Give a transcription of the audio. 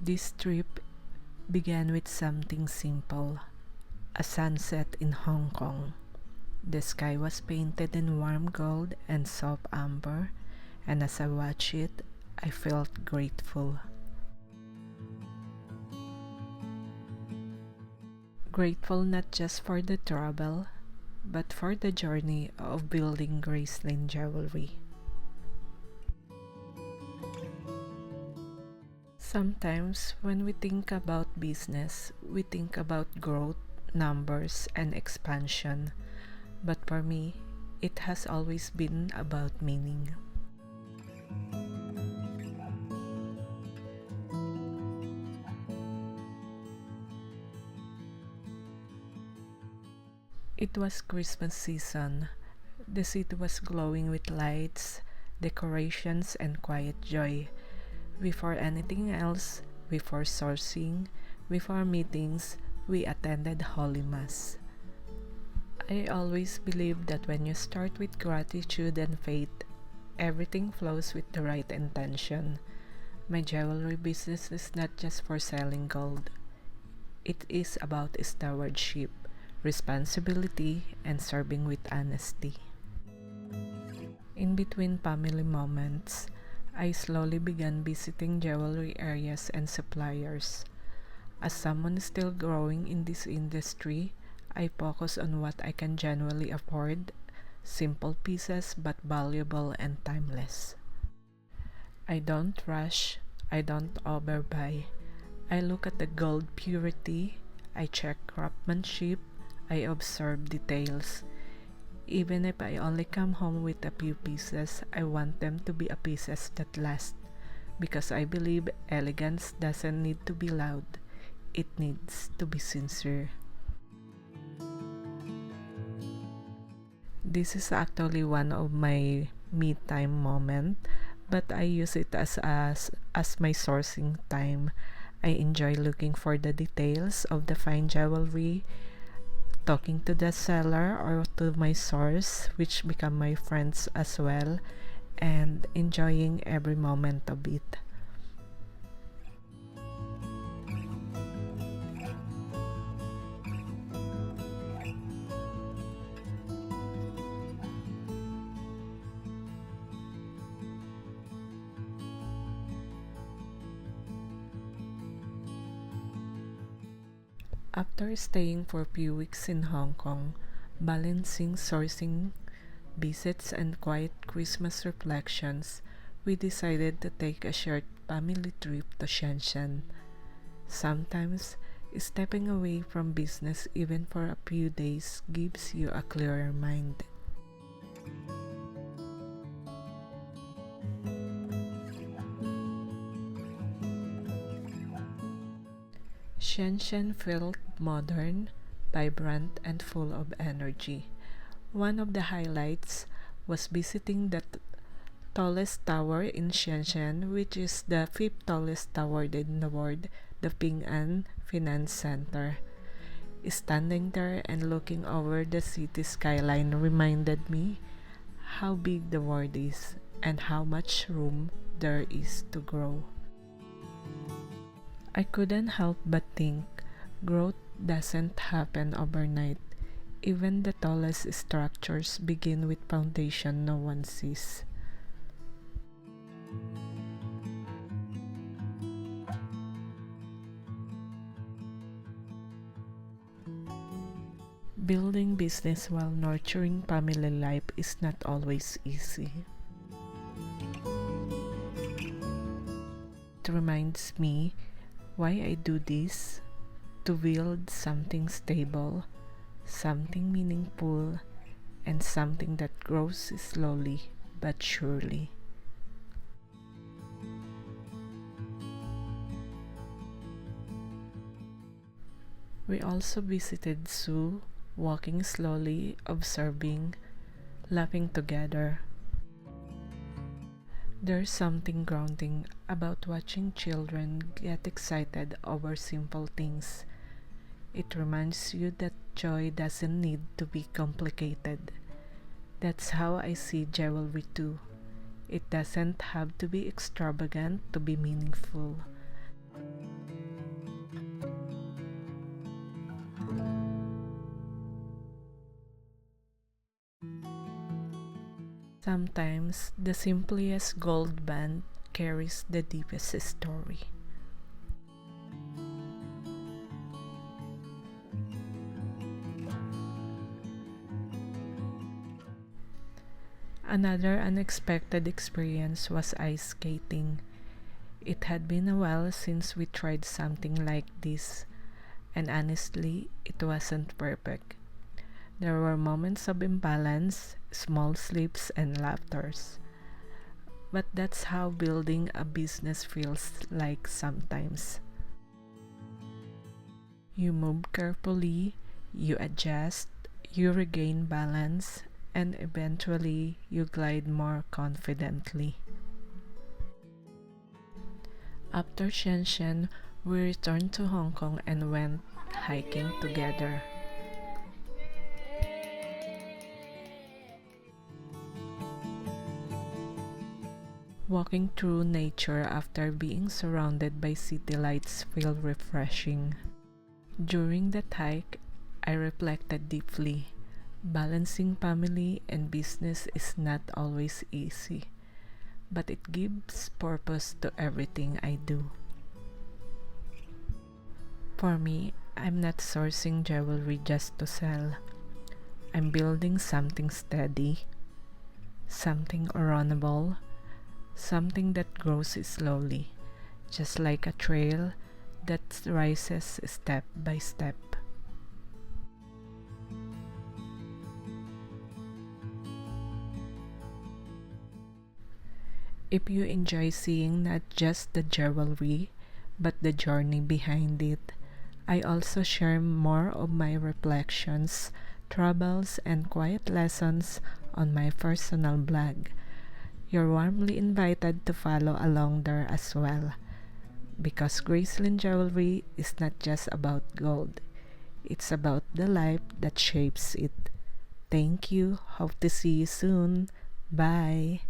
This trip began with something simple, a sunset in Hong Kong. The sky was painted in warm gold and soft amber, and as I watched it, I felt grateful. Grateful not just for the travel, but for the journey of building Graceleen jewelry. Sometimes, when we think about business, we think about growth, numbers, and expansion. But for me, it has always been about meaning. It was Christmas season. The city was glowing with lights, decorations, and quiet joy. Before anything else, before sourcing, before meetings, we attended Holy Mass. I always believe that when you start with gratitude and faith, everything flows with the right intention. My jewelry business is not just for selling gold. It is about stewardship, responsibility, and serving with honesty. In between family moments, I slowly began visiting jewelry areas and suppliers. As someone still growing in this industry, I focus on what I can genuinely afford, simple pieces but valuable and timeless. I don't rush, I don't overbuy. I look at the gold purity, I check craftsmanship, I observe details. Even if I only come home with a few pieces, I want them to be a pieces that last. Because I believe elegance doesn't need to be loud, it needs to be sincere. This is actually one of my me time moment, but I use it as my sourcing time. I enjoy looking for the details of the fine jewelry, talking to the seller or to my source, which become my friends as well, and enjoying every moment of it. After staying for a few weeks in Hong Kong, balancing sourcing visits and quiet Christmas reflections, we decided to take a short family trip to Shenzhen. Sometimes, stepping away from business even for a few days gives you a clearer mind. Shenzhen felt modern, vibrant, and full of energy. One of the highlights was visiting the tallest tower in Shenzhen, which is the fifth tallest tower in the world, the Ping An Finance Center. Standing there and looking over the city skyline reminded me how big the world is and how much room there is to grow. I couldn't help but think growth doesn't happen overnight. Even the tallest structures begin with foundation no one sees. Building business while nurturing family life is not always easy. It reminds me why I do this, to build something stable, something meaningful, and something that grows slowly but surely. We also visited zoo, walking slowly, observing, laughing together. There's something grounding about watching children get excited over simple things. It reminds you that joy doesn't need to be complicated. That's how I see jewelry too. It doesn't have to be extravagant to be meaningful. Sometimes the simplest gold band carries the deepest story. Another unexpected experience was ice skating. It had been a while since we tried something like this, and honestly, it wasn't perfect. There were moments of imbalance, small slips, and laughters. But that's how building a business feels like sometimes. You move carefully, you adjust, you regain balance, and eventually you glide more confidently. After Shenzhen, we returned to Hong Kong and went hiking together. Walking through nature after being surrounded by city lights felt refreshing. During that hike, I reflected deeply. Balancing family and business is not always easy, but it gives purpose to everything I do. For me, I'm not sourcing jewelry just to sell. I'm building something steady, something honorable, something that grows slowly, just like a trail that rises step by step. If you enjoy seeing not just the jewelry, but the journey behind it, I also share more of my reflections, troubles, and quiet lessons on my personal blog. You're warmly invited to follow along there as well, because Graceleen jewelry is not just about gold, it's about the life that shapes it. Thank you. Hope to see you soon. Bye.